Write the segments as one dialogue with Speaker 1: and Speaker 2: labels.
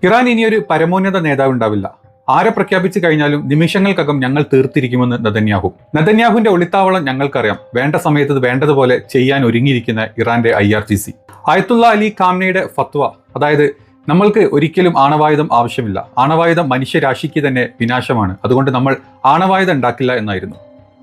Speaker 1: Iran ഇനിയൊരു പരമോന്നത നേതാവ് ഉണ്ടാവില്ല. ആരെ പ്രഖ്യാപിച്ചു കഴിഞ്ഞാലും നിമിഷങ്ങൾക്കകം ഞങ്ങൾ തീർത്തിരിക്കുമെന്ന് നെതന്യാഹുവിന്റെ ഒളിത്താവളം ഞങ്ങൾക്കറിയാം. വേണ്ട സമയത്ത് വേണ്ടതുപോലെ ചെയ്യാൻ ഒരുങ്ങിയിരിക്കുന്ന ഇറാന്റെ IRGC. ആയത്തുള്ള അലി ഖാംനയുടെ ഫത്വ, അതായത് നമ്മൾക്ക് ഒരിക്കലും ആണവായുധം ആവശ്യമില്ല, ആണവായുധം മനുഷ്യരാശിക്ക് തന്നെ വിനാശമാണ്, അതുകൊണ്ട് നമ്മൾ ആണവായുധം ഉണ്ടാക്കില്ല എന്നായിരുന്നു.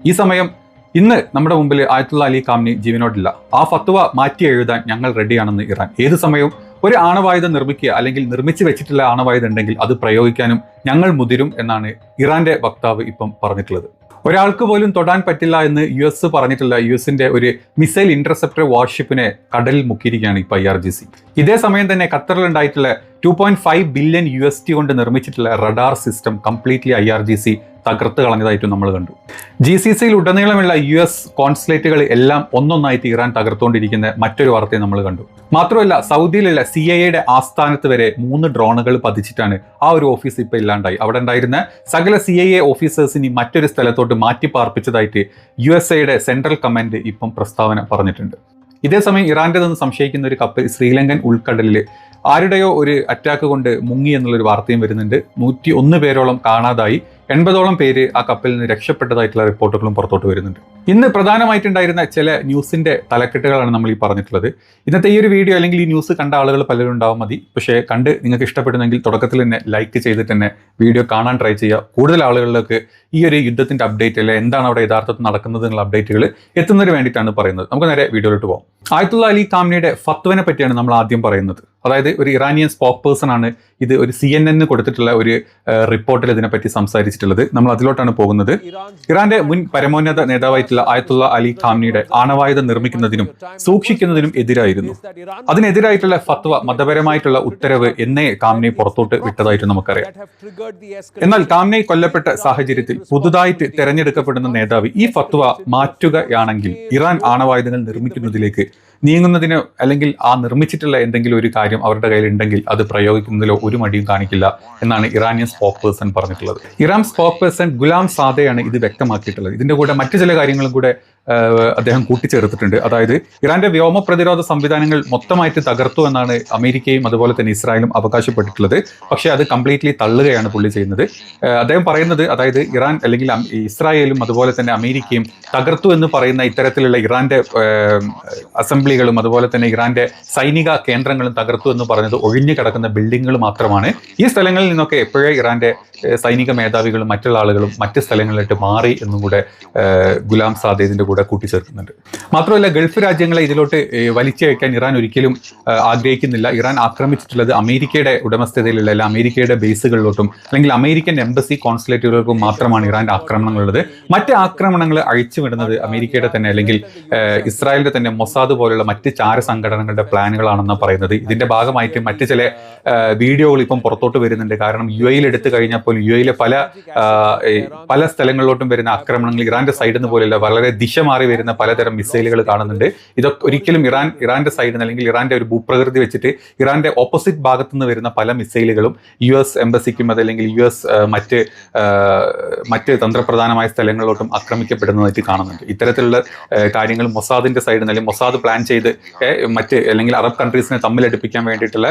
Speaker 1: ഈ സമയം ഇന്ന് നമ്മുടെ മുമ്പിൽ ആയത്തുള്ള അലി ഖാംനി ജീവനോടില്ല. ആ ഫത്വ മാറ്റി എഴുതാൻ ഞങ്ങൾ റെഡിയാണെന്ന് ഇറാൻ. ഏത് സമയവും ഒരു ആണവായുധം നിർമ്മിക്കുക അല്ലെങ്കിൽ നിർമ്മിച്ചു വെച്ചിട്ടുള്ള ആണവായുധം ഉണ്ടെങ്കിൽ അത് പ്രയോഗിക്കാനും ഞങ്ങൾ മുതിരും എന്നാണ് ഇറാന്റെ വക്താവ് ഇപ്പം പറഞ്ഞിട്ടുള്ളത്. ഒരാൾക്ക് പോലും തൊടാൻ പറ്റില്ല എന്ന് US പറഞ്ഞിട്ടുള്ള US-ന്റെ ഒരു മിസൈൽ ഇന്റർസെപ്റ്റർ വാർഷിപ്പിനെ കടലിൽ മുക്കിയിരിക്കുകയാണ് ഇപ്പോൾ IRGC. ഇതേ സമയം തന്നെ ഖത്തറിൽ ഉണ്ടായിട്ടുള്ള 2.5 ബില്യൺ USD കൊണ്ട് നിർമ്മിച്ചിട്ടുള്ള റഡാർ സിസ്റ്റം കംപ്ലീറ്റ്ലി IRGC തകർത്ത് കളഞ്ഞതായിട്ടും നമ്മൾ കണ്ടു. GCCയിൽ ഉടനീളമുള്ള US കോൺസുലേറ്റുകൾ എല്ലാം ഒന്നൊന്നായിട്ട് ഇറാൻ തകർത്തുകൊണ്ടിരിക്കുന്ന മറ്റൊരു വാർത്തയെ നമ്മൾ കണ്ടു. മാത്രമല്ല സൗദിയിലുള്ള CIA ആസ്ഥാനത്ത് വരെ 3 ഡ്രോണുകൾ പതിച്ചിട്ടാണ് ആ ഒരു ഓഫീസ് ഇപ്പോൾ ഇല്ലാണ്ടായി. അവിടെ ഉണ്ടായിരുന്ന സകല CIA ഓഫീസേഴ്സിനെ മറ്റൊരു സ്ഥലത്തോട്ട് മാറ്റി പാർപ്പിച്ചതായിട്ട് USA സെൻട്രൽ കമാൻഡ് ഇപ്പം പ്രസ്താവന പറഞ്ഞിട്ടുണ്ട്. ഇതേസമയം ഇറാൻ്റെതെന്ന് സംശയിക്കുന്ന ഒരു കപ്പൽ ശ്രീലങ്കൻ ഉൾക്കടലിൽ ആരുടെയോ ഒരു അറ്റാക്ക് കൊണ്ട് മുങ്ങി എന്നുള്ളൊരു വാർത്തയും വരുന്നുണ്ട്. 101 പേരോളം കാണാതായി, 80ഓളം പേര് ആ കപ്പലിൽ നിന്ന് രക്ഷപ്പെട്ടതായിട്ടുള്ള റിപ്പോർട്ടുകളും പുറത്തോട്ട് വരുന്നുണ്ട്. ഇന്ന് പ്രധാനമായിട്ടുണ്ടായിരുന്ന ചില ന്യൂസിന്റെ തലക്കെട്ടുകളാണ് നമ്മൾ ഈ പറഞ്ഞിട്ടുള്ളത്. ഇന്നത്തെ ഈ ഒരു വീഡിയോ അല്ലെങ്കിൽ ഈ ന്യൂസ് കണ്ട ആളുകൾ പലരും ഉണ്ടാവും മതി. പക്ഷേ കണ്ട് നിങ്ങൾക്ക് ഇഷ്ടപ്പെടുന്നെങ്കിൽ തുടക്കത്തിൽ തന്നെ ലൈക്ക് ചെയ്തിട്ട് തന്നെ വീഡിയോ കാണാൻ ട്രൈ ചെയ്യുക. കൂടുതൽ ആളുകളിലേക്ക് ഈ ഒരു യുദ്ധത്തിന്റെ അപ്ഡേറ്റ് അല്ലെ എന്താണ് അവിടെ യഥാർത്ഥത്തിൽ നടക്കുന്നത് എന്നുള്ള അപ്ഡേറ്റുകൾ എത്തുന്നതിന് വേണ്ടിയിട്ടാണ് പറയുന്നത്. നമുക്ക് നേരെ വീഡിയോയിലോട്ട് പോകാം. ആയത്തുള്ള അലി ഖാംനയുടെ ഫത്വനെ പറ്റിയാണ് നമ്മൾ ആദ്യം പറയുന്നത്. അതായത് ഒരു ഇറാനിയൻ സ്പോക്ക് പേഴ്സൺ ആണ് ഇത് ഒരു CNN കൊടുത്തിട്ടുള്ള ഒരു റിപ്പോർട്ടിൽ ഇതിനെപ്പറ്റി സംസാരിച്ചിട്ടുള്ളത്. നമ്മൾ അതിലോട്ടാണ് പോകുന്നത്. ഇറാന്റെ മുൻ പരമോന്നത നേതാവായിട്ടുള്ള ആയത്തുള്ള അലി ഖാംനിയുടെ ആണവായുധം നിർമ്മിക്കുന്നതിനും സൂക്ഷിക്കുന്നതിനും എതിരായിരുന്നു. അതിനെതിരായിട്ടുള്ള ഫത്വ, മതപരമായിട്ടുള്ള ഉത്തരവ് എന്നേ ഖാംനി പുറത്തോട്ട് വിട്ടതായിട്ട് നമുക്കറിയാം. എന്നാൽ ഖാംനി കൊല്ലപ്പെട്ട സാഹചര്യത്തിൽ പുതുതായിട്ട് തെരഞ്ഞെടുക്കപ്പെടുന്ന നേതാവ് ഈ ഫത്വ മാറ്റുകയാണെങ്കിൽ ഇറാൻ ആണവായുധങ്ങൾ നിർമ്മിക്കുന്നതിലേക്ക് നീങ്ങുന്നതിനോ അല്ലെങ്കിൽ ആ നിർമ്മിച്ചിട്ടുള്ള എന്തെങ്കിലും ഒരു കാര്യം അവരുടെ കയ്യിൽ ഉണ്ടെങ്കിൽ അത് പ്രയോഗിക്കുന്നതിലോ ഒരു മടിയും കാണിക്കില്ല എന്നാണ് ഇറാനിയൻ സ്പോക്ക് പേഴ്സൺ പറഞ്ഞിട്ടുള്ളത്. ഇറാൻ സ്പോക്ക് പേഴ്സൺ ഗുലാം സാദയാണ് ഇത് വ്യക്തമാക്കിയിട്ടുള്ളത്. ഇതിന്റെ കൂടെ മറ്റു ചില കാര്യങ്ങളും കൂടെ അദ്ദേഹം കൂട്ടിച്ചേർത്തിട്ടുണ്ട്. അതായത് ഇറാന്റെ വ്യോമ പ്രതിരോധ സംവിധാനങ്ങൾ മൊത്തമായിട്ട് തകർത്തു എന്നാണ് അമേരിക്കയും അതുപോലെ തന്നെ ഇസ്രായേലും അവകാശപ്പെട്ടിട്ടുള്ളത്. പക്ഷേ അത് കംപ്ലീറ്റ്ലി തള്ളുകയാണ് പുള്ളി ചെയ്യുന്നത്. അദ്ദേഹം പറയുന്നത്, അതായത് ഇറാൻ അല്ലെങ്കിൽ ഇസ്രായേലും അതുപോലെ തന്നെ അമേരിക്കയും തകർത്തു എന്ന് പറയുന്ന ഇത്തരത്തിലുള്ള ഇറാന്റെ അസംബ്ലികളും അതുപോലെ തന്നെ ഇറാന്റെ സൈനിക കേന്ദ്രങ്ങളും തകർത്തു എന്ന് പറഞ്ഞത് ഒഴിഞ്ഞു കിടക്കുന്ന ബിൽഡിങ്ങുകൾ മാത്രമാണ്. ഈ സ്ഥലങ്ങളിൽ നിന്നൊക്കെ എപ്പോഴേ ഇറാന്റെ സൈനിക മേധാവികളും മറ്റുള്ള ആളുകളും മറ്റ് സ്ഥലങ്ങളിലിട്ട് മാറി എന്നും കൂടെ ഗുലാം സാദ് ഇതിന്റെ കൂടെ കൂട്ടിച്ചേർക്കുന്നുണ്ട്. മാത്രമല്ല ഗൾഫ് രാജ്യങ്ങളെ ഇതിലോട്ട് വലിച്ചയക്കാൻ ഇറാൻ ഒരിക്കലും ആഗ്രഹിക്കുന്നില്ല. ഇറാൻ ആക്രമിച്ചിട്ടുള്ളത് അമേരിക്കയുടെ ഉടമസ്ഥതയിലുള്ള അല്ല അമേരിക്കയുടെ ബേസുകളിലോട്ടും അല്ലെങ്കിൽ അമേരിക്കൻ എംബസി കോൺസുലേറ്റുകൾക്കും മാത്രമാണ് ഇറാന്റെ ആക്രമണങ്ങളുള്ളത്. മറ്റ് ആക്രമണങ്ങൾ അഴിച്ചുവിടുന്നത് അമേരിക്കയുടെ തന്നെ അല്ലെങ്കിൽ ഇസ്രായേലിന്റെ തന്നെ മൊസാദ് പോലുള്ള മറ്റ് ചാര സംഘടനകളുടെ പ്ലാനുകളാണെന്നാണ് പറയുന്നത്. ഇതിന്റെ ഭാഗമായിട്ട് മറ്റ് ചില വീഡിയോകൾ ഇപ്പം പുറത്തോട്ട് വരുന്നുണ്ട്. കാരണം UAE എടുത്തു കഴിഞ്ഞപ്പോൾ UAE പല സ്ഥലങ്ങളിലോട്ടും വരുന്ന ആക്രമണങ്ങൾ ഇറാന്റെ സൈഡിൽ നിന്ന് പോലെയല്ല, വളരെ ദിശ മാറി വരുന്ന പലതരം മിസൈലുകൾ കാണുന്നുണ്ട്. ഇതൊക്കെ ഒരിക്കലും ഇറാന്റെ സൈഡിൽ നിന്ന് അല്ലെങ്കിൽ ഇറാന്റെ ഒരു ഭൂപ്രകൃതി വെച്ചിട്ട് ഇറാന്റെ ഓപ്പോസിറ്റ് ഭാഗത്തു നിന്ന് വരുന്ന പല മിസൈലുകളും US എംബസിക്കും അതല്ലെങ്കിൽ US മറ്റ് തന്ത്രപ്രധാനമായ സ്ഥലങ്ങളിലോട്ടും ആക്രമിക്കപ്പെടുന്നതായിട്ട് കാണുന്നുണ്ട്. ഇത്തരത്തിലുള്ള കാര്യങ്ങൾ മൊസാദിന്റെ സൈഡിൽ നിന്ന് അല്ലെങ്കിൽ മൊസാദ് പ്ലാൻ ചെയ്ത് മറ്റ് അല്ലെങ്കിൽ അറബ് കൺട്രീസിനെ തമ്മിലടുപ്പിക്കാൻ വേണ്ടിയിട്ടുള്ള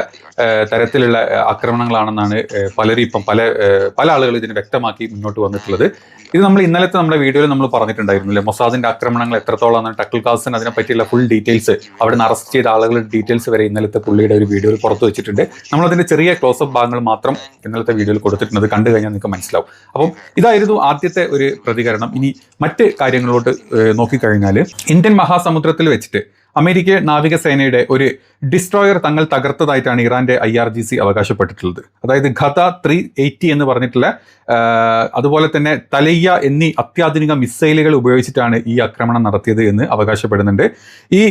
Speaker 1: തരത്തിലുള്ള ആക്രമണങ്ങളാണെന്നാണ് പലരും ഇപ്പം പല ആളുകൾ ഇതിനെ വ്യക്തമാക്കി മുന്നോട്ട് വന്നിട്ടുള്ളത്. ഇത് നമ്മൾ ഇന്നലത്തെ നമ്മുടെ വീഡിയോയിൽ നമ്മൾ പറഞ്ഞിട്ടുണ്ടായിരുന്നില്ലേ, മൊസാദിന്റെ ആക്രമണങ്ങൾ എത്രത്തോളം ടക്കിൾ കാസൻ അതിനെ പറ്റിയുള്ള ഫുൾ ഡീറ്റെയിൽസ്, അവിടെ നിന്ന് അറസ്റ്റ് ചെയ്ത ആളുകളുടെ ഡീറ്റെയിൽസ് വരെ ഇന്നലത്തെ പുള്ളിയുടെ ഒരു വീഡിയോയിൽ പുറത്തു വെച്ചിട്ടുണ്ട്. നമ്മളതിന്റെ ചെറിയ ക്ലോസപ്പ് ഭാഗങ്ങൾ മാത്രം ഇന്നലത്തെ വീഡിയോയിൽ കൊടുത്തിട്ടുണ്ട്. കണ്ടു കഴിഞ്ഞാൽ നിങ്ങൾക്ക് മനസ്സിലാവും. അപ്പം ഇതായിരുന്നു ആദ്യത്തെ ഒരു പ്രതികരണം. ഇനി മറ്റ് കാര്യങ്ങളോട്ട് നോക്കിക്കഴിഞ്ഞാൽ ഇന്ത്യൻ മഹാസമുദ്രത്തിൽ വെച്ചിട്ട് അമേരിക്ക നാവികസേനയുടെ ഒരു ഡിസ്ട്രോയർ തങ്ങൾ തകർത്തതായിട്ടാണ് ഇറാന്റെ IRGC അവകാശപ്പെട്ടിട്ടുള്ളത്. അതായത് ഖത 380 എന്ന് പറഞ്ഞിട്ടുള്ള അതുപോലെ തന്നെ തലയ്യ എന്നീ അത്യാധുനിക മിസൈലുകൾ ഉപയോഗിച്ചിട്ടാണ് ഈ ആക്രമണം നടത്തിയത് എന്ന് അവകാശപ്പെടുന്നുണ്ട്. ഈ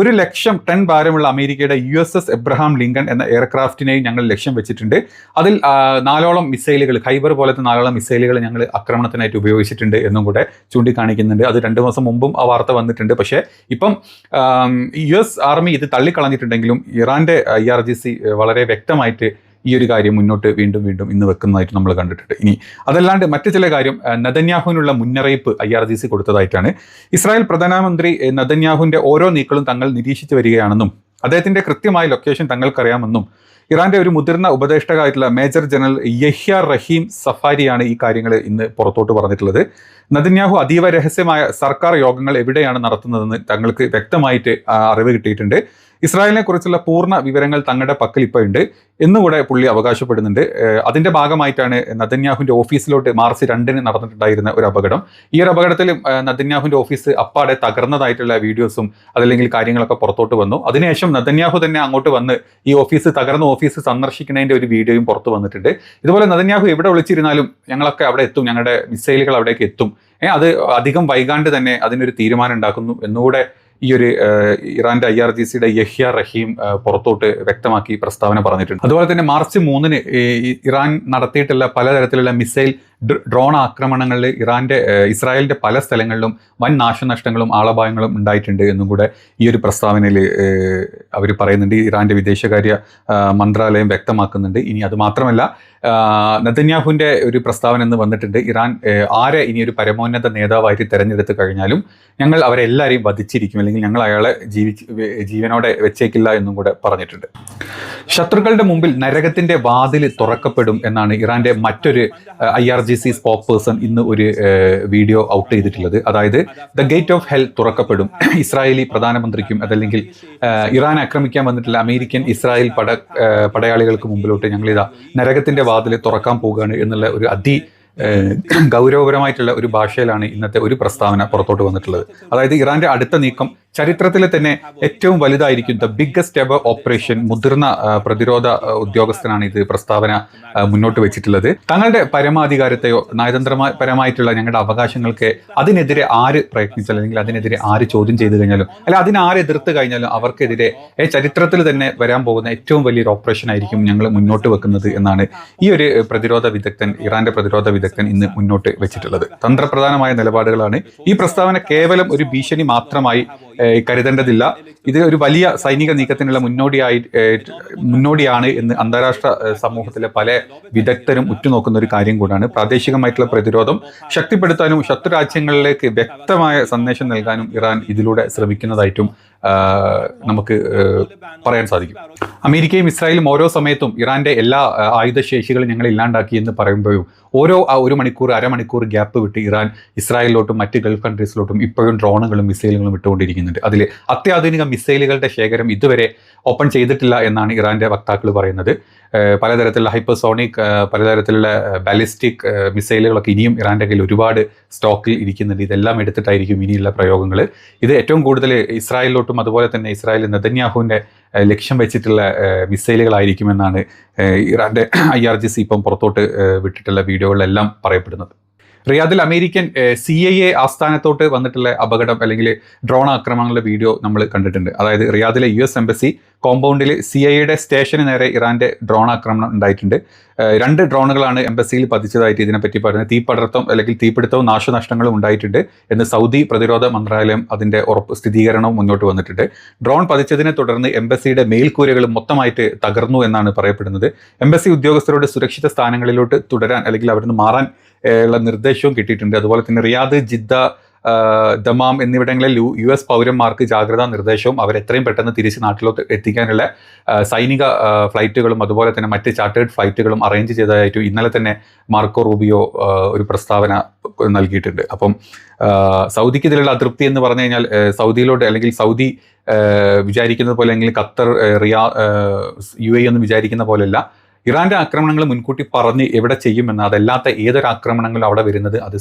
Speaker 1: 1,00,000 ടൺ ഭാരമുള്ള അമേരിക്കയുടെ USS എബ്രഹാം ലിങ്കൺ എന്ന എയർക്രാഫ്റ്റിനെയും ഞങ്ങൾ ലക്ഷ്യം വെച്ചിട്ടുണ്ട്. അതിൽ 4ഓളം മിസൈലുകൾ, ഖൈബർ പോലത്തെ 4ഓളം മിസൈലുകൾ ഞങ്ങൾ ആക്രമണത്തിനായിട്ട് ഉപയോഗിച്ചിട്ടുണ്ട് എന്നും കൂടെ ചൂണ്ടിക്കാണിക്കുന്നുണ്ട്. അത് 2 മാസം മുമ്പും ആ വാർത്ത വന്നിട്ടുണ്ട്. പക്ഷേ ഇപ്പം US ആർമി ഇത് തള്ളിക്കളഞ്ഞിട്ടുണ്ടെങ്കിലും ഇറാന്റെ IRGC വളരെ വ്യക്തമായിട്ട് ഈ ഒരു കാര്യം മുന്നോട്ട് വീണ്ടും ഇന്ന് വെക്കുന്നതായിട്ട് നമ്മൾ കണ്ടിട്ടുണ്ട്. ഇനി അതല്ലാണ്ട് മറ്റു ചില കാര്യം, നെതന്യാഹുവിനുള്ള മുന്നറിയിപ്പ് IRGC കൊടുത്തതായിട്ടാണ്. ഇസ്രായേൽ പ്രധാനമന്ത്രി നെതന്യാഹുവിന്റെ ഓരോ നീക്കങ്ങളും തങ്ങൾ നിരീക്ഷിച്ചു വരികയാണെന്നും അദ്ദേഹത്തിന്റെ കൃത്യമായ ലൊക്കേഷൻ തങ്ങൾക്കറിയാമെന്നും ഇറാന്റെ ഒരു മുതിർന്ന ഉപദേഷ്ടാവായിട്ടുള്ള മേജർ ജനറൽ യഹ്യ റഹീം സഫാരിയാണ് ഈ കാര്യങ്ങൾ ഇന്ന് പുറത്തോട്ട് പറഞ്ഞിട്ടുള്ളത്. നെതന്യാഹു അതീവ രഹസ്യമായ സർക്കാർ യോഗങ്ങൾ എവിടെയാണ് നടത്തുന്നതെന്ന് തങ്ങൾക്ക് വ്യക്തമായിട്ട് അറിവ് കിട്ടിയിട്ടുണ്ട്. ഇസ്രായേലിനെ കുറിച്ചുള്ള പൂർണ്ണ വിവരങ്ങൾ തങ്ങളുടെ പക്കൽ ഇപ്പോൾ ഉണ്ട് എന്നുകൂടെ പുള്ളി അവകാശപ്പെടുന്നുണ്ട്. അതിന്റെ ഭാഗമായിട്ടാണ് നെതന്യാഹുവിന്റെ ഓഫീസിലോട്ട് മാർച്ച് 2 നടന്നിട്ടുണ്ടായിരുന്ന ഒരു അപകടം. ഈ ഒരു അപകടത്തിൽ നെതന്യാഹുവിന്റെ ഓഫീസ് അപ്പാടെ തകർന്നതായിട്ടുള്ള വീഡിയോസും അതല്ലെങ്കിൽ കാര്യങ്ങളൊക്കെ പുറത്തോട്ട് വന്നു. അതിനുശേഷം നെതന്യാഹു തന്നെ അങ്ങോട്ട് വന്ന് ഈ തകർന്ന ഓഫീസ് സന്ദർശിക്കുന്നതിന്റെ ഒരു വീഡിയോയും പുറത്തു വന്നിട്ടുണ്ട്. ഇതുപോലെ നെതന്യാഹു എവിടെ വിളിച്ചിരുന്നാലും ഞങ്ങളൊക്കെ അവിടെ എത്തും, ഞങ്ങളുടെ മിസൈലുകൾ അവിടേക്ക് എത്തും, അത് അധികം വൈകാണ്ട് തന്നെ അതിനൊരു തീരുമാനം ഉണ്ടാക്കുന്നു എന്നുകൂടെ ഈ ഒരു ഇറാന്റെ IRGCയുടെ യഹ്യ റഹീം പുറത്തോട്ട് വ്യക്തമാക്കി പ്രസ്താവന പറഞ്ഞിട്ടുണ്ട്. അതുപോലെ തന്നെ മാർച്ച് 3 ഇറാൻ നടത്തിയിട്ടുള്ള പലതരത്തിലുള്ള മിസൈൽ ഡ്രോൺ ആക്രമണങ്ങളിൽ ഇസ്രായേലിന്റെ പല സ്ഥലങ്ങളിലും വൻ നാശനഷ്ടങ്ങളും ആളപായങ്ങളും ഉണ്ടായിട്ടുണ്ട് എന്നും കൂടെ ഈ ഒരു പ്രസ്താവനയിൽ അവർ പറയുന്നുണ്ട്. ഇറാന്റെ വിദേശകാര്യ മന്ത്രാലയം വ്യക്തമാക്കുന്നുണ്ട്. ഇനി അത് മാത്രമല്ല, നെതന്യാഹുവിന്റെ ഒരു പ്രസ്താവന എന്ന് വന്നിട്ടുണ്ട്, ഇറാൻ ആരെ ഇനി ഒരു പരമോന്നത നേതാവായിട്ട് തെരഞ്ഞെടുത്ത് കഴിഞ്ഞാലും ഞങ്ങൾ അവരെല്ലാവരെയും വധിച്ചിരിക്കും, അല്ലെങ്കിൽ ഞങ്ങൾ അയാളെ ജീവനോടെ വെച്ചേക്കില്ല എന്നും കൂടെ പറഞ്ഞിട്ടുണ്ട്. ശത്രുക്കളുടെ മുമ്പിൽ നരകത്തിന്റെ വാതിൽ തുറക്കപ്പെടും എന്നാണ് ഇറാന്റെ മറ്റൊരു IRGC സ്പോക്ക് പേഴ്സൺ ഇന്ന് ഒരു വീഡിയോ ഔട്ട് ചെയ്തിട്ടുള്ളത്. അതായത് ദ ഗേറ്റ് ഓഫ് ഹെൽ തുറക്കപ്പെടും ഇസ്രായേലി പ്രധാനമന്ത്രിക്കും അതല്ലെങ്കിൽ ഇറാൻ ആക്രമിക്കാൻ വന്നിട്ടുള്ള അമേരിക്കൻ ഇസ്രായേൽ പടയാളികൾക്ക് മുമ്പിലോട്ട് ഞങ്ങളിതാ നരകത്തിന്റെ വാതിൽ തുറക്കാൻ പോകുകയാണ് എന്നുള്ള ഒരു ഗൗരവപരമായിട്ടുള്ള ഒരു ഭാഷയിലാണ് ഇന്നത്തെ ഒരു പ്രസ്താവന പുറത്തോട്ട് വന്നിട്ടുള്ളത്. അതായത് ഇറാന്റെ അടുത്ത നീക്കം ചരിത്രത്തിലെ തന്നെ ഏറ്റവും വലുതായിരിക്കും, ദ ബിഗ്ഗസ്റ്റ് എവർ ഓപ്പറേഷൻ. മുതിർന്ന പ്രതിരോധ ഉദ്യോഗസ്ഥനാണ് ഇത് പ്രസ്താവന മുന്നോട്ട് വെച്ചിട്ടുള്ളത്. തങ്ങളുടെ പരമാധികാരത്തെയോ നയതന്ത്രപരമായിട്ടുള്ള ഞങ്ങളുടെ അവകാശങ്ങൾക്ക് അതിനെതിരെ ആര് പ്രയത്നിച്ചാലും അല്ലെങ്കിൽ അതിനെതിരെ ആര് ചോദ്യം ചെയ്തു കഴിഞ്ഞാലും അല്ല അതിനാര് എതിർത്ത് കഴിഞ്ഞാലും അവർക്കെതിരെ ചരിത്രത്തിൽ തന്നെ വരാൻ പോകുന്ന ഏറ്റവും വലിയൊരു ഓപ്പറേഷൻ ആയിരിക്കും ഞങ്ങൾ മുന്നോട്ട് വെക്കുന്നത് എന്നാണ് ഈ ഒരു ഇറാന്റെ പ്രതിരോധ വിദഗ്ധൻ ഇന്ന് മുന്നോട്ട് വെച്ചിട്ടുള്ളത്. തന്ത്രപ്രധാനമായ നിലപാടുകളാണ്. ഈ പ്രസ്താവന കേവലം ഒരു ഭീഷണി മാത്രമായി കരുതേണ്ടതില്ല. ഇത് ഒരു വലിയ സൈനിക നീക്കത്തിനുള്ള മുന്നോടിയാണ് എന്ന് അന്താരാഷ്ട്ര സമൂഹത്തിലെ പല വിദഗ്ധരും ഉറ്റുനോക്കുന്ന ഒരു കാര്യം കൂടാണ്. പ്രാദേശികമായിട്ടുള്ള പ്രതിരോധം ശക്തിപ്പെടുത്താനും ശത്രു രാജ്യങ്ങളിലേക്ക് വ്യക്തമായ സന്ദേശം നൽകാനും ഇറാൻ ഇതിലൂടെ ശ്രമിക്കുന്നതായിട്ടും നമുക്ക് പറയാൻ സാധിക്കും. അമേരിക്കയും ഇസ്രായേലും ഓരോ സമയത്തും ഇറാന്റെ എല്ലാ ആയുധശേഷികളും ഞങ്ങൾ ഇല്ലാണ്ടാക്കി എന്ന് പറയുമ്പോഴും ഓരോ 1 മണിക്കൂർ അരമണിക്കൂർ ഗ്യാപ്പ് വിട്ട് ഇറാൻ ഇസ്രായേലിലോട്ടും മറ്റ് ഗൾഫ് കൺട്രീസിലോട്ടും ഇപ്പോഴും ഡ്രോണുകളും മിസൈലുകളും വിട്ടുകൊണ്ടിരിക്കുന്നുണ്ട്. അതിൽ അത്യാധുനിക മിസൈലുകളുടെ ശേഖരം ഇതുവരെ ഓപ്പൺ ചെയ്തിട്ടില്ല എന്നാണ് ഇറാന്റെ വക്താക്കൾ പറയുന്നത്. പലതരത്തിലുള്ള ഹൈപ്പർസോണിക് പലതരത്തിലുള്ള ബാലിസ്റ്റിക് മിസൈലുകളൊക്കെ ഇനിയും ഇറാന്റെ കയ്യിൽ ഒരുപാട് സ്റ്റോക്കിൽ ഇരിക്കുന്നുണ്ട്. ഇതെല്ലാം എടുത്തിട്ടായിരിക്കും ഇനിയുള്ള പ്രയോഗങ്ങൾ. ഇത് ഏറ്റവും കൂടുതൽ ഇസ്രായേലിലോട്ടും അതുപോലെ തന്നെ ഇസ്രായേൽ നെതന്യാഹുവിന്റെ ലക്ഷ്യം വെച്ചിട്ടുള്ള മിസൈലുകളായിരിക്കുമെന്നാണ് ഇറാന്റെ IRGC ഇപ്പം പുറത്തോട്ട് വിട്ടിട്ടുള്ള വീഡിയോകളിലെല്ലാം പറയപ്പെടുന്നത്. റിയാദിൽ അമേരിക്കൻ CIA ആസ്ഥാനത്തോട്ട് വന്നിട്ടുള്ള അപകടം അല്ലെങ്കിൽ ഡ്രോൺ ആക്രമണങ്ങളുടെ വീഡിയോ നമ്മൾ കണ്ടിട്ടുണ്ട്. അതായത് റിയാദിലെ US എംബസി കോമ്പൗണ്ടിൽ CIAയുടെ സ്റ്റേഷന് നേരെ ഇറാന്റെ ഡ്രോൺ ആക്രമണം ഉണ്ടായിട്ടുണ്ട്. 2 ഡ്രോണുകളാണ് എംബസിയിൽ പതിച്ചതായിട്ട് ഇതിനെപ്പറ്റി പറയുന്നത്. തീപിടുത്തവും നാശനഷ്ടങ്ങളും ഉണ്ടായിട്ടുണ്ട് എന്ന് സൗദി പ്രതിരോധ മന്ത്രാലയം അതിന്റെ സ്ഥിരീകരണവും മുന്നോട്ട് വന്നിട്ടുണ്ട്. ഡ്രോൺ പതിച്ചതിനെ തുടർന്ന് എംബസിയുടെ മേൽക്കൂരകൾ മൊത്തമായിട്ട് തകർന്നു എന്നാണ് പറയപ്പെടുന്നത്. എംബസി ഉദ്യോഗസ്ഥരോട് സുരക്ഷിത സ്ഥാനങ്ങളിലോട്ട് തുടരാൻ അല്ലെങ്കിൽ അവിടുന്ന് മാറാൻ ഉള്ള നിർദ്ദേശവും കിട്ടിയിട്ടുണ്ട്. അതുപോലെ തന്നെ റിയാദ്, ജിദ്ദ, ദമാം എന്നിവിടങ്ങളിൽ US പൗരന്മാർക്ക് ജാഗ്രതാ നിർദ്ദേശവും അവരെത്രയും പെട്ടെന്ന് തിരിച്ച് നാട്ടിലോട്ട് എത്തിക്കാനുള്ള സൈനിക ഫ്ലൈറ്റുകളും അതുപോലെ തന്നെ മറ്റ് ചാർട്ടേഡ് ഫ്ലൈറ്റുകളും അറേഞ്ച് ചെയ്തതായിട്ട് ഇന്നലെ തന്നെ മാർക്കോ റൂബിയോ ഒരു പ്രസ്താവന നൽകിയിട്ടുണ്ട്. അപ്പം സൗദിക്ക് ഇതിലുള്ള അതൃപ്തി എന്ന് പറഞ്ഞു കഴിഞ്ഞാൽ സൗദിയിലോട്ട് അല്ലെങ്കിൽ സൗദി വിചാരിക്കുന്നത് പോലെ അല്ലെങ്കിൽ ഖത്തർ, UAE ഒന്നും വിചാരിക്കുന്ന പോലെയല്ല. ഇറാന്റെ ആക്രമണങ്ങൾ മുൻകൂട്ടി പറഞ്ഞ് എവിടെ ചെയ്യുമെന്ന്, അതല്ലാത്ത ഏതൊരു ആക്രമണങ്ങളും അവിടെ വരുന്നത് അത്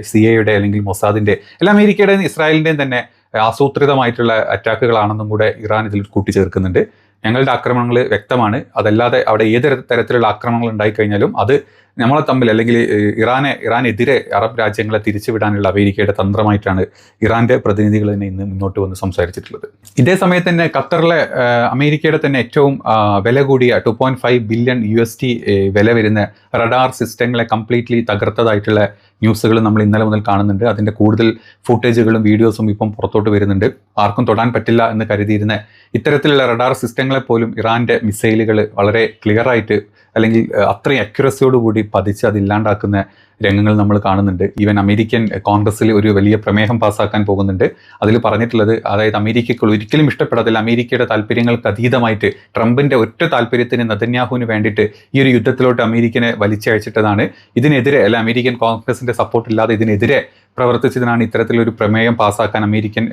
Speaker 1: CIA അല്ലെങ്കിൽ മൊസാദിന്റെ അല്ല അമേരിക്കയുടെയും ഇസ്രായേലിന്റെയും തന്നെ ആസൂത്രിതമായിട്ടുള്ള അറ്റാക്കുകളാണെന്നും കൂടെ ഇറാൻ ഇതിൽ കൂട്ടിച്ചേർക്കുന്നുണ്ട്. ഞങ്ങളുടെ ആക്രമണങ്ങൾ വ്യക്തമാണ്. അതല്ലാതെ അവിടെ ഏതൊരു തരത്തിലുള്ള ആക്രമണങ്ങൾ ഉണ്ടായിക്കഴിഞ്ഞാലും അത് നമ്മളെ തമ്മിൽ അല്ലെങ്കിൽ ഇറാനെതിരെ അറബ് രാജ്യങ്ങളെ തിരിച്ചുവിടാനുള്ള അമേരിക്കയുടെ തന്ത്രമായിട്ടാണ് ഇറാന്റെ പ്രതിനിധികൾ തന്നെ ഇന്ന് മുന്നോട്ട് വന്ന് സംസാരിച്ചിട്ടുള്ളത്. ഇതേ സമയത്ത് തന്നെ ഖത്തറിലെ അമേരിക്കയുടെ തന്നെ ഏറ്റവും വില കൂടിയ 2.5 ബില്യൺ USD വില വരുന്ന റഡാർ സിസ്റ്റങ്ങളെ കംപ്ലീറ്റ്ലി തകർത്തതായിട്ടുള്ള ന്യൂസുകൾ നമ്മൾ ഇന്നലെ മുതൽ കാണുന്നുണ്ട്. അതിൻ്റെ കൂടുതൽ ഫുട്ടേജുകളും വീഡിയോസും ഇപ്പം പുറത്തോട്ട് വരുന്നുണ്ട്. ആർക്കും തൊടാൻ പറ്റില്ല എന്ന് കരുതിയിരുന്ന ഇത്തരത്തിലുള്ള റഡാർ സിസ്റ്റങ്ങളെ പോലും ഇറാന്റെ മിസൈലുകൾ വളരെ ക്ലിയറായിട്ട് അല്ലെങ്കിൽ അത്രയും അക്യുറസിയോടുകൂടി പതിച്ച് അതില്ലാണ്ടാക്കുന്ന രംഗങ്ങൾ നമ്മൾ കാണുന്നുണ്ട്. ഈവൻ അമേരിക്കൻ കോൺഗ്രസ്സിൽ ഒരു വലിയ പ്രമേയം പാസ്സാക്കാൻ പോകുന്നുണ്ട്. അതിൽ പറഞ്ഞിട്ടുള്ളത്, അതായത് അമേരിക്കയ്ക്ക് ഒരിക്കലും ഇഷ്ടപ്പെടാതില്ല, അമേരിക്കയുടെ താല്പര്യങ്ങൾക്ക് അതീതമായിട്ട് ട്രംപിന്റെ ഒറ്റ താല്പര്യത്തിന് നെതന്യാഹുവിന് വേണ്ടിയിട്ട് ഈ ഒരു യുദ്ധത്തിലോട്ട് അമേരിക്കനെ വലിച്ചയച്ചിട്ടതാണ്. ഇതിനെതിരെ അല്ല, അമേരിക്കൻ കോൺഗ്രസിന്റെ സപ്പോർട്ട് ഇല്ലാതെ ഇതിനെതിരെ പ്രവർത്തിച്ചതിനാണ് ഇത്തരത്തിലൊരു പ്രമേയം പാസ്സാക്കാൻ അമേരിക്കൻ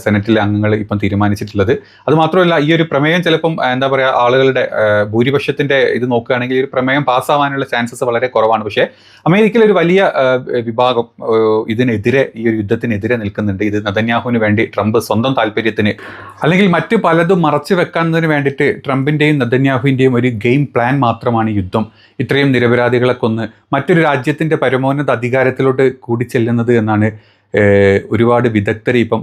Speaker 1: സെനറ്റിലെ അംഗങ്ങൾ ഇപ്പം തീരുമാനിച്ചിട്ടുള്ളത്. അതുമാത്രമല്ല, ഈ ഒരു പ്രമേയം ചിലപ്പം എന്താ പറയുക, ആളുകളുടെ ഭൂരിപക്ഷത്തിന്റെ ഇത് നോക്കുകയാണെങ്കിൽ ഈ ഒരു പ്രമേയം പാസ്സാവാനുള്ള ചാൻസസ് വളരെ കുറവാണ്. പക്ഷേ അമേരിക്കയിലെ ഒരു വലിയ വിഭാഗം ഇതിനെതിരെ, ഈ ഒരു യുദ്ധത്തിനെതിരെ നിൽക്കുന്നുണ്ട്. ഇത് നെതന്യാഹുവിന് വേണ്ടി ട്രംപ് സ്വന്തം താല്പര്യത്തിന് അല്ലെങ്കിൽ മറ്റു പലതും മറച്ചു വെക്കുന്നതിന് വേണ്ടിയിട്ട് ട്രംപിന്റെയും നെതന്യാഹുവിന്റെയും ഒരു ഗെയിം പ്ലാൻ മാത്രമാണ് ഈ യുദ്ധം. ഇത്രയും നിരപരാധികളെ കൊന്ന് മറ്റൊരു രാജ്യത്തിന്റെ പരമോന്നത അധികാരത്തിലോട്ട് കൂടിച്ചെല്ലുന്നത് എന്നാണ് ഒരുപാട് വിദഗ്ധർ ഇപ്പം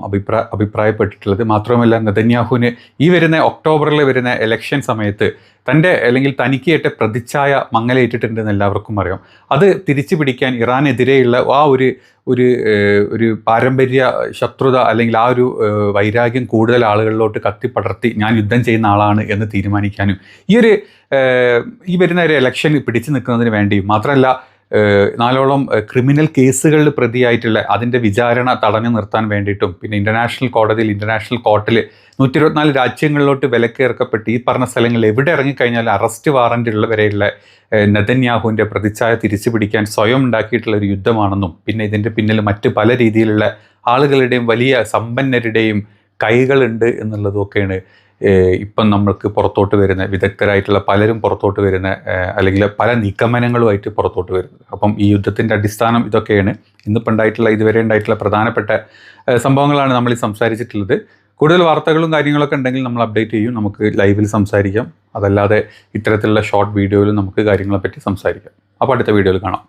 Speaker 1: അഭിപ്രായപ്പെട്ടിട്ടുള്ളത്. മാത്രമല്ല, നെതന്യാഹുവിന് ഈ വരുന്ന ഒക്ടോബറിൽ വരുന്ന ഇലക്ഷൻ സമയത്ത് അല്ലെങ്കിൽ തനിക്കേറ്റ പ്രതിച്ഛായ മങ്ങലേറ്റിട്ടുണ്ടെന്ന് എല്ലാവർക്കും അറിയാം. അത് തിരിച്ചു പിടിക്കാൻ ഇറാനെതിരെയുള്ള ആ ഒരു പാരമ്പര്യ ശത്രുത അല്ലെങ്കിൽ ആ ഒരു വൈരാഗ്യം കൂടുതൽ ആളുകളിലോട്ട് കത്തിപ്പടർത്തി ഞാൻ യുദ്ധം ചെയ്യുന്ന ആളാണ് എന്ന് തീരുമാനിക്കാനും ഈ വരുന്ന ഒരു ഇലക്ഷൻ പിടിച്ചു നിൽക്കുന്നതിന് വേണ്ടിയും, മാത്രമല്ല നാലോളം ക്രിമിനൽ കേസുകളിൽ പ്രതിയായിട്ടുള്ള അതിൻ്റെ വിചാരണ തടഞ്ഞു നിർത്താൻ വേണ്ടിയിട്ടും, പിന്നെ ഇൻ്റർനാഷണൽ കോർട്ടിൽ 124 രാജ്യങ്ങളിലോട്ട് വിലക്കേർക്കപ്പെട്ട് ഈ പറഞ്ഞ സ്ഥലങ്ങളിൽ എവിടെ ഇറങ്ങിക്കഴിഞ്ഞാൽ അറസ്റ്റ് വാറൻ്റ് ഉള്ളവരെയുള്ള നെതന്യാഹുവിൻ്റെ പ്രതിച്ഛായ തിരിച്ചു പിടിക്കാൻ സ്വയം ഉണ്ടാക്കിയിട്ടുള്ള ഒരു യുദ്ധമാണെന്നും, പിന്നെ ഇതിൻ്റെ പിന്നിൽ മറ്റ് പല രീതിയിലുള്ള ആളുകളുടെയും വലിയ സമ്പന്നരുടെയും കൈകളുണ്ട് എന്നുള്ളതൊക്കെയാണ് ഇപ്പം നമ്മൾക്ക് പുറത്തോട്ട് വരുന്ന വിദഗ്ധരായിട്ടുള്ള പലരും പുറത്തോട്ട് വരുന്ന അല്ലെങ്കിൽ പല നിഗമനങ്ങളുമായിട്ട് പുറത്തോട്ട് വരുന്നത്. അപ്പം ഈ യുദ്ധത്തിൻ്റെ അടിസ്ഥാനം ഇതൊക്കെയാണ്. ഇന്നിപ്പോൾ ഇതുവരെ ഉണ്ടായിട്ടുള്ള പ്രധാനപ്പെട്ട സംഭവങ്ങളാണ് നമ്മൾ ഈ സംസാരിച്ചിട്ടുള്ളത്. കൂടുതൽ വാർത്തകളും കാര്യങ്ങളൊക്കെ ഉണ്ടെങ്കിൽ നമ്മൾ അപ്ഡേറ്റ് ചെയ്യും, നമുക്ക് ലൈവിൽ സംസാരിക്കാം. അതല്ലാതെ ഇത്തരത്തിലുള്ള ഷോർട്ട് വീഡിയോയിൽ നമുക്ക് കാര്യങ്ങളെപ്പറ്റി സംസാരിക്കാം. അപ്പോൾ അടുത്ത വീഡിയോയിൽ കാണാം.